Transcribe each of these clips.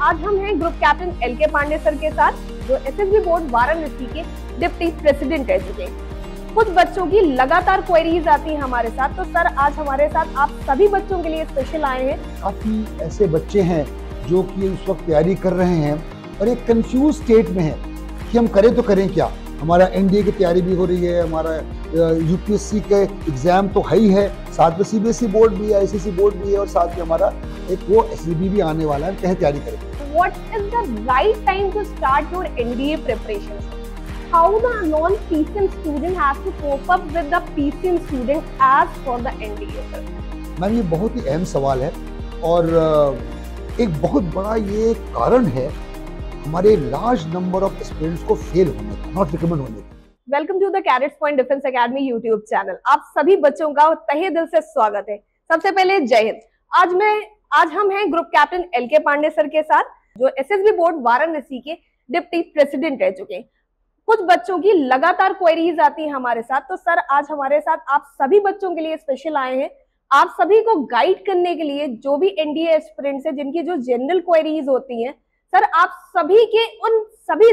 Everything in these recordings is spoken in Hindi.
आज हम हैं group captain LK Pandey sir के साथ, जो SSB बोर्ड वाराणसी के डिप्टी प्रेसिडेंट रह चुके हैं। कुछ बच्चों की लगातार क्वेरीज आती हैं हमारे साथ, तो सर आज हमारे साथ आप सभी बच्चों के लिए स्पेशल आए हैं। काफी ऐसे बच्चे हैं जो कि इस वक्त तैयारी कर रहे हैं और एक कंफ्यूज स्टेट में है कि हम करें तो करें क्या। हमारा NDA की तैयारी भी हो रही है, हमारा UPSC के एग्जाम तो है ही है, साथ में CBSE बोर्ड भी है, ICSE बोर्ड भी है और साथ में हमारा एक वो SSB भी आने वाला है। कहीं तैयारी करें। What is the right time to start your NDA preparations? How the non-PCM student has to cope up with the PCM student as for the NDA? Ma'am, ये बहुत ही अहम सवाल है और एक बहुत बड़ा ये कारण है हमारे लार्ज नंबर ऑफ स्टूडेंट्स को फेल होने का, नॉट रिकमेंड होने का। Welcome to the Cadets Point Defence Academy YouTube channel. आप सभी बच्चों का तहे दिल से स्वागत है। सबसे पहले जय हिंद। आज हम हैं group captain LK Pandey sir के साथ, जो SSB बोर्ड वाराणसी के डिप्टी प्रेसिडेंट रह चुके हैं। कुछ बच्चों की लगातार क्वेरीज आती हैं हमारे साथ, तो सर आज हमारे साथ आप सभी बच्चों के लिए स्पेशल आए हैं, आप सभी को गाइड करने के लिए। जो भी NDA एस्पिरेंट्स है जिनकी जो जनरल क्वेरीज होती हैं, सर आप सभी के उन सभी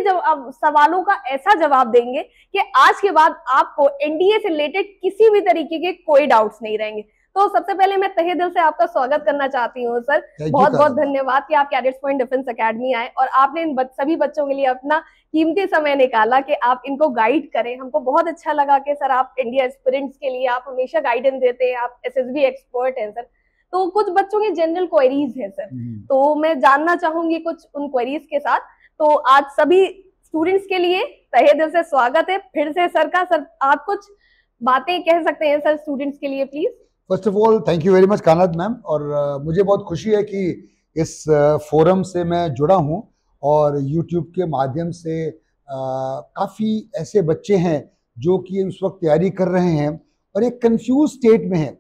सवालों का ऐसा जवाब देंगे कि आज के बाद आपको NDA से रिलेटेड किसी भी तरीके के कोई डाउट्स नहीं रहेंगे। तो सबसे पहले मैं तहे दिल से आपका स्वागत करना चाहती हूँ सर। बहुत बहुत धन्यवाद कि आप कैडेट्स पॉइंट डिफेंस एकेडमी आए और आपने इन सभी बच्चों के लिए अपना कीमती समय निकाला कि आप इनको गाइड करें। हमको बहुत अच्छा लगा कि सर आप NDA एस्पिरेंट्स के लिए आप हमेशा गाइडेंस देते हैं, आप SSB एक्सपर्ट हैं सर। तो कुछ बच्चों की जनरल क्वेरीज हैं सर, तो मैं जानना चाहूंगी कुछ उन क्वेरीज के साथ। तो आज सभी स्टूडेंट्स के लिए तहे दिल से स्वागत है फिर से सर का। सर आप कुछ बातें कह सकते हैं सर स्टूडेंट्स के लिए please. First of all thank you very much कानत मैम, और मुझे बहुत खुशी है कि इस फोरम से मैं जुड़ा हूं और यूट्यूब के माध्यम से काफ़ी ऐसे बच्चे हैं जो कि उस वक्त तैयारी कर रहे हैं और एक कंफ्यूज स्टेट में है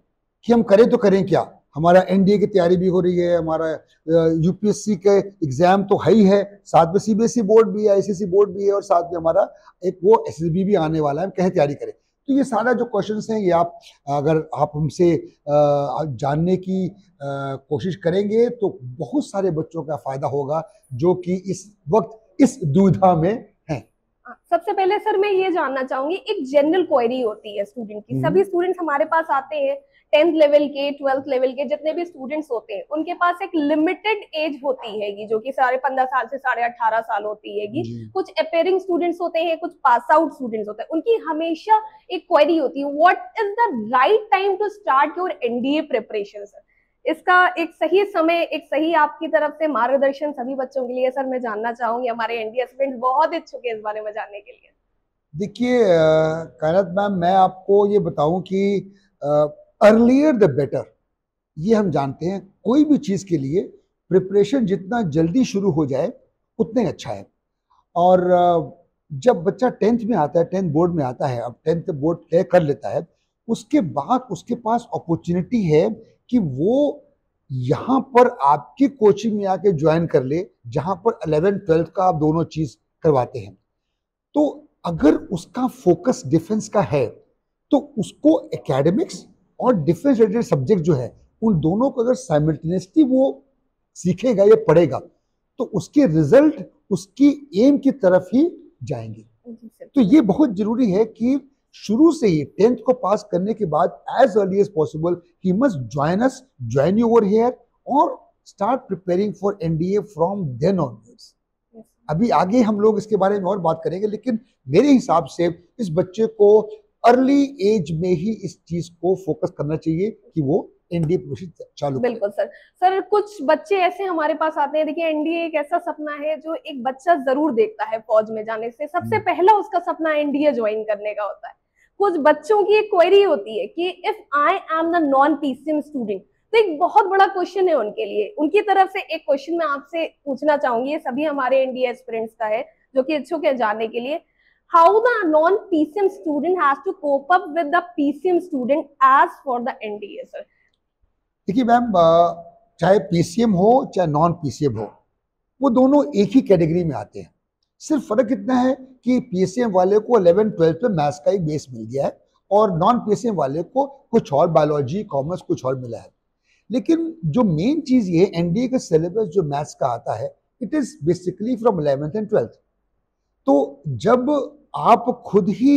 कि हम करें तो करें क्या। हमारा NDA की तैयारी भी हो रही है, हमारा UPSC के एग्जाम तो है ही है, साथ में CBSE बोर्ड भी है, ICSE बोर्ड भी है और साथ में हमारा एक वो SSB भी आने वाला है। कहीं तैयारी करें। तो ये सारा जो क्वेश्चंस हैं ये अगर आप हमसे जानने की कोशिश करेंगे तो बहुत सारे बच्चों का फायदा होगा जो कि इस वक्त इस दुविधा में हैं। सबसे पहले सर मैं ये जानना चाहूंगी, एक जनरल क्वेरी होती है स्टूडेंट की। सभी स्टूडेंट्स हमारे पास आते हैं, 10th लेवल के 12th लेवल के जितने भी स्टूडेंट्स होते हैं उनके पास एक लिमिटेड एज होती है जो कि 15.5 साल से 18.5 साल होती है। कुछ अपेयरिंग स्टूडेंट्स होते हैं, कुछ पास आउट स्टूडेंट्स होते हैं, उनकी हमेशा एक क्वेरी होती है, what is the right time to start your NDA preparation sir. इसका एक सही समय, एक सही आपकी तरफ से मार्गदर्शन सभी बच्चों के लिए सर मैं जानना चाहूंगी। हमारे NDA स्टूडेंट्स बहुत इच्छुक है इस बारे में जानने के लिए। देखिए कायनात मैम, मैं आपको ये बताऊं कि अर्लियर द बेटर। ये हम जानते हैं कोई भी चीज़ के लिए प्रिपरेशन जितना जल्दी शुरू हो जाए उतने अच्छा है। और जब बच्चा 10th में आता है, 10th बोर्ड में आता है, अब 10th बोर्ड क्लियर कर लेता है, उसके बाद उसके पास अपॉर्चुनिटी है कि वो यहाँ पर आपकी कोचिंग में आके ज्वाइन कर ले, जहाँ पर 11th 12th का आप दोनों चीज़ करवाते हैं। तो अगर उसका फोकस डिफेंस का है तो उसको एकेडमिक्स और डिफेंस रिलेटेड सब्जेक्ट जो है उन दोनों को अगर साइमल्टेनियसली वो सीखेगा या पढ़ेगा तो उसके रिजल्ट उसकी एम की तरफ ही जाएंगे। तो ये बहुत जरूरी है कि शुरू से ही 10th को पास करने के बाद as early as possible he must join you over here और start preparing for NDA from then onwards. अभी आगे हम लोग इसके बारे में और बात करेंगे, लेकिन मेरे हिसाब से इस बच्चे को अर्ली एज में ही इस चीज को फोकस करना चाहिए कि वो NDA प्रिपरेशन चालू। बिल्कुल सर। सर कुछ बच्चे ऐसे हमारे पास आते हैं, देखिए NDA एक ऐसा सपना है जो एक बच्चा जरूर देखता है। फौज में जाने से सबसे पहला उसका सपना NDA ज्वाइन करने का होता है। कुछ बच्चों की एक क्वेरी होती है कि if I am the non-PCM student, तो एक बहुत बड़ा क्वेश्चन है उनके लिए। उनकी तरफ से एक क्वेश्चन मैं आपसे पूछना चाहूंगी, ये सभी हमारे NDA एस्पिरेंट्स का है जो कि इच्छुक है जानने के लिए। How the non-PCM student has to cope up with the PCM student as for the NDA sir. देखिए मैम, चाहे PCM हो चाहे non-PCM हो, वो दोनों एक ही कैटेगरी में आते हैं। सिर्फ फर्क इतना है कि PCM वाले को 11th 12th में मैथ्स का एक बेस मिल गया है और non-PCM वाले को कुछ और, बायोलॉजी कॉमर्स कुछ और मिला है। लेकिन जो मेन चीज ये NDA का सिलेबस जो मैथ्स का आता है it is basically from 11th and 12th। तो जब आप खुद ही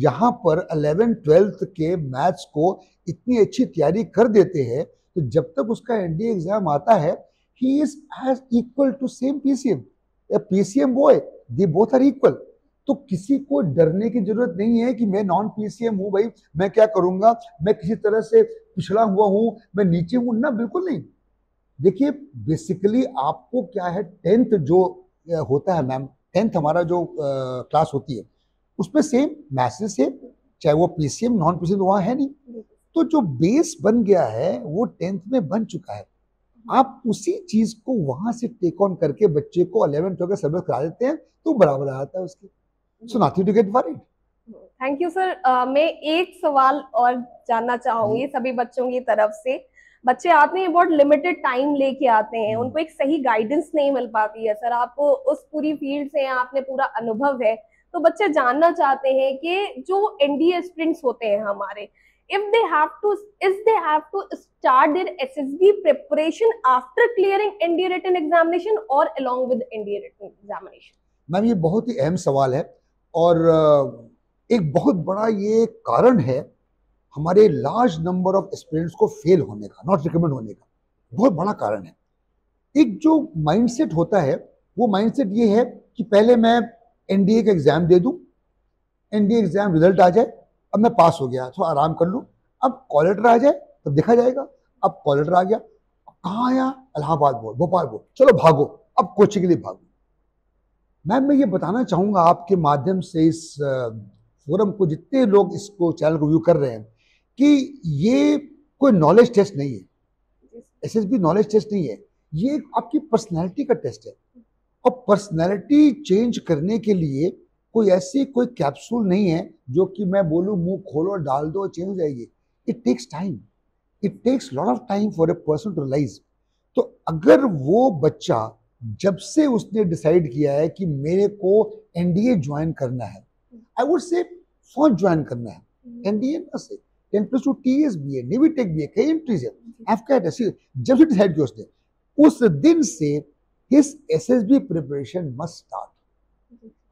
यहाँ पर 11th 12th के मैथ्स को इतनी अच्छी तैयारी कर देते हैं, तो जब तक उसका एनडीए एग्जाम आता है, he is as equal to same PCM, PCM boy, they both are equal. तो किसी को डरने की जरूरत नहीं है कि मैं नॉन पीसीएम हूं, भाई मैं क्या करूंगा, मैं किसी तरह से पिछड़ा हुआ हूं, मैं नीचे हूं ना, बिल्कुल नहीं। देखिए बेसिकली आपको क्या है, 10th जो होता है मैम, 10th हमारा जो क्लास होती है उसमें सेम मैथ्स से, चाहे वो पीसीएम नॉन पीसीएम वहां है नहीं, तो जो बेस बन गया है वो 10th में बन चुका है। आप उसी चीज को वहां से टेक ऑन करके बच्चे को 11th 12th का सबक करा देते हैं तो बराबर आता है उसके। So nothing to get worried. Thank you sir. मैं एक सवाल और जानना चाहूंगी सभी बच्चों की तरफ से। बच्चे आते हैं, बहुत लिमिटेड टाइम लेके आते हैं, उनको एक सही गाइडेंस नहीं मिल पाती है। सर आपको उस पूरी फील्ड से आपने पूरा अनुभव है, तो बच्चे जानना चाहते हैं कि जो एनडीए एस्पिरेंट्स होते हैं हमारे, if they have to start their SSB preparation after clearing NDA written examination or along with NDA written examination? Ma'am ये बहुत ही अहम सवाल है और एक बहुत बड़ा ये कारण है हमारे लार्ज नंबर ऑफ एस्पिरेंट्स को फेल होने का, नॉट रिकमेंड होने का, बहुत बड़ा कारण है। एक जो माइंडसेट होता है वो माइंडसेट ये है कि पहले मैं एनडीए का एग्जाम दे दूं, एनडीए एग्जाम रिजल्ट आ जाए, अब मैं पास हो गया, थोड़ा आराम कर लूं, अब कॉल लेटर आ जाए तब देखा जाएगा। अब कॉल लेटर आ गया, अब कहाँ आया, इलाहाबाद बोर्ड, भोपाल बोर्ड, चलो भागो, अब कोचिंग के लिए भागो। मैम मैं ये बताना चाहूंगा आपके माध्यम से इस फोरम को, जितने लोग इसको चैनल को व्यू कर रहे हैं, कि ये कोई नॉलेज टेस्ट नहीं है, एसएसबी नॉलेज टेस्ट नहीं है, ये आपकी पर्सनैलिटी का टेस्ट है। और पर्सनैलिटी चेंज करने के लिए कोई ऐसी कोई कैप्सूल नहीं है जो कि मैं बोलूं मुंह खोलो डाल दो चेंज हो जाएगी। It takes time, it takes lot of time for a person to realize. तो अगर वो बच्चा जब से उसने डिसाइड किया है कि मेरे को एनडीए ज्वाइन करना है, आई वुड से फौज ज्वाइन करना है, एनडीए ना से 10+2 टीएसबी है, नेवी टेक भी है, कई एंट्रीज है, एफकैट है, जब से डिसाइड किया उसने, उस दिन से his SSB preparation must start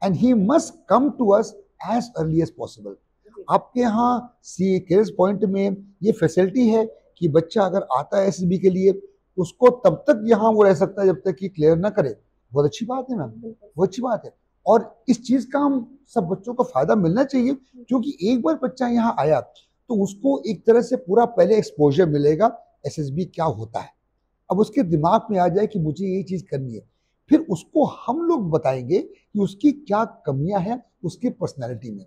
and he must come to us as early as possible. आपके यहाँ सी केयर्स पॉइंट में ये फैसिलिटी है कि बच्चा अगर आता है एसएसबी के लिए, उसको तब तक यहाँ वो रह सकता है जब तक कि क्लियर ना करे। बहुत अच्छी बात है मैम, बहुत अच्छी बात है। और इस चीज का हम सब बच्चों को फायदा मिलना चाहिए, क्योंकि एक बार बच्चा यहाँ आया तो उसको एक तरह से पूरा पहले एक्सपोजर मिलेगा एसएसबी क्या होता है। अब उसके दिमाग में आ जाए कि मुझे ये चीज करनी है, फिर उसको हम लोग बताएंगे कि उसकी क्या कमियां हैं उसकी पर्सनालिटी में,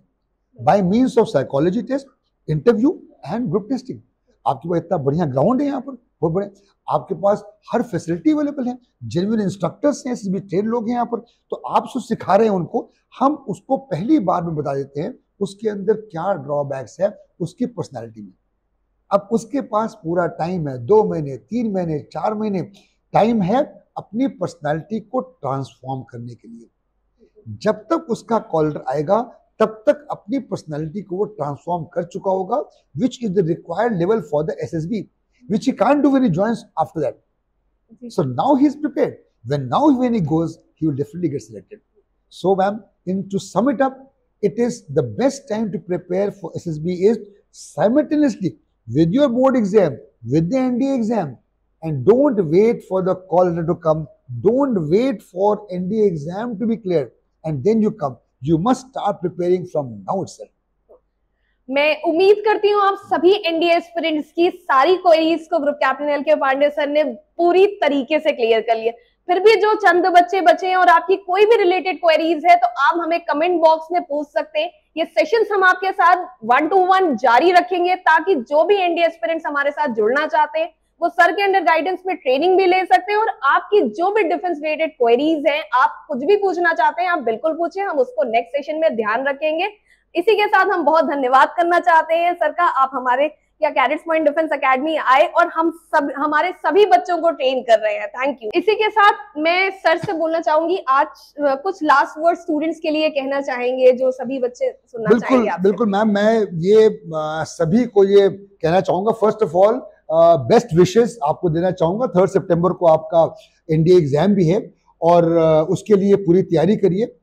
by means of psychology test, interview and group testing. आपके पास इतना बढ़िया ग्राउंड है यहाँ पर, बहुत बड़े, आपके पास हर फैसिलिटी अवेलेबल है, जेन्युइन इंस्ट्रक्टर्स हैं, एसएसबी ट्रेन लोग हैं यहाँ पर, तो आप जो सिखा रहे हैं उनको, हम उसको पहली बार में बता देते हैं उसके अंदर क्या ड्रॉबैक्स है उसकी पर्सनैलिटी में। अब उसके पास पूरा टाइम है, 2 महीने, 3 महीने, 4 महीने टाइम है अपनी पर्सनालिटी को ट्रांसफॉर्म करने के लिए। जब तक उसका कॉलर आएगा तब तक अपनी पर्सनालिटी को वो ट्रांसफॉर्म कर चुका होगा, which is the required level for the SSB, which he can't do when he joins after that. So now he is prepared. When he goes, he will definitely get selected. So ma'am, to sum it up, it is the best time to prepare for SSB is simultaneously with your board exam, with the NDA exam, and don't wait for the call letter to come. Don't wait for NDA exam to be cleared and then you come. You must start preparing from now itself. मैं उम्मीद करती हूँ आप सभी एनडीए एस्पिरेंट्स की सारी क्वेरीज को ग्रुप कैप्टन एल के पांडे सर ने पूरी तरीके से क्लियर कर लिया। फिर भी जो चंद बच्चे बचे हैं और आपकी कोई भी रिलेटेड क्वेरीज है तो आप हमें कमेंट बॉक्स में पूछ सकते हैं। ये सेशंस हम आपके साथ 1-to-1 जारी रखेंगे ताकि जो भी एनडीए एस्पिरेंट्स हमारे साथ जुड़ना चाहते हैं वो सर के अंडर गाइडेंस में ट्रेनिंग भी ले सकते हैं, और आपकी जो भी डिफेंस रिलेटेड क्वेरीज हैं, आप कुछ भी पूछना चाहते हैं, आप बिल्कुल पूछें, हम उसको नेक्स्ट सेशन में ध्यान रखेंगे। इसी के साथ हम बहुत धन्यवाद करना चाहते हैं सर का, आप हमारे या कैडेट्स पॉइंट डिफेंस एकेडमी आए और हमारे सभी बच्चों को ट्रेन कर रहे हैं। Thank you. इसी के साथ मैं सर से बोलना चाहूंगी, आज कुछ लास्ट वर्ड स्टूडेंट्स के लिए कहना चाहेंगे जो सभी बच्चे सुनना चाहेंगे आपसे। बिल्कुल मैम, मैं ये सभी को ये कहना चाहूंगा, first of all best wishes आपको देना चाहूंगा। 3 सितंबर को आपका एनडीए एग्जाम भी है और उसके लिए पूरी तैयारी करिए।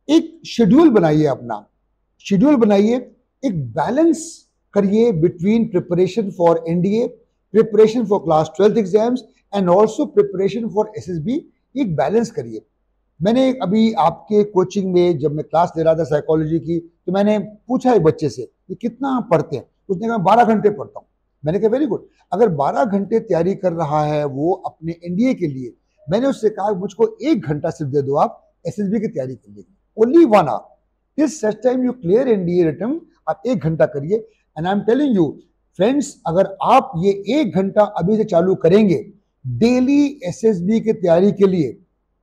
एक शेड्यूल बनाइए, अपना शेड्यूल बनाइए, एक बैलेंस करिए between preparation for NDA, preparation for class 12th exams and also preparation for SSB. एक बैलेंस करिए। मैंने अभी आपके कोचिंग में जब मैं क्लास ले रहा था साइकोलॉजी की, तो मैंने पूछा एक बच्चे से कि कितना पढ़ते हैं। उसने कहा 12 घंटे पढ़ता हूँ। मैंने कहा वेरी गुड। अगर 12 घंटे तैयारी कर रहा है वो अपने एनडीए के लिए, मैंने उससे कहा मुझको 1 घंटा सिर्फ दे दो आप एसएसबी की तैयारी के लिए, only 1 hour till such time you clear NDA return. आप 1 घंटा करिए। And I am telling you friends, अगर आप ये 1 घंटा अभी से चालू करेंगे डेली एसएसबी की तैयारी के लिए,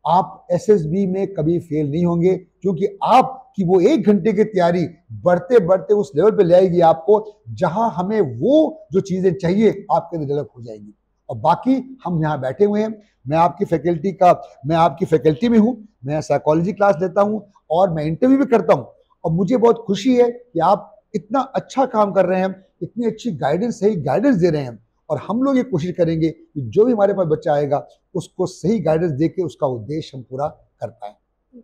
आप एसएसबी में कभी फेल नहीं होंगे, क्योंकि आपकी वो 1 घंटे की तैयारी बढ़ते बढ़ते उस लेवल पे ले आएगी आपको जहां हमें वो जो चीजें चाहिए आपके अंदर डेवलप हो जाएंगी। और बाकी हम यहाँ बैठे हुए हैं, मैं आपकी फैकल्टी में हूँ, मैं साइकोलॉजी क्लास लेता हूँ और मैं इंटरव्यू भी करता हूँ। और मुझे बहुत खुशी है कि आप इतना अच्छा काम कर रहे हैं, इतनी अच्छी गाइडेंस, सही गाइडेंस दे रहे हैं। और हम लोग ये कोशिश करेंगे कि जो भी हमारे पास बच्चा आएगा उसको सही गाइडेंस देके उसका उद्देश्य हम पूरा कर पाए।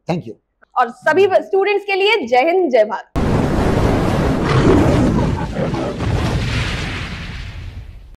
Thank you. और सभी स्टूडेंट्स के लिए जय हिंद, जय भारत।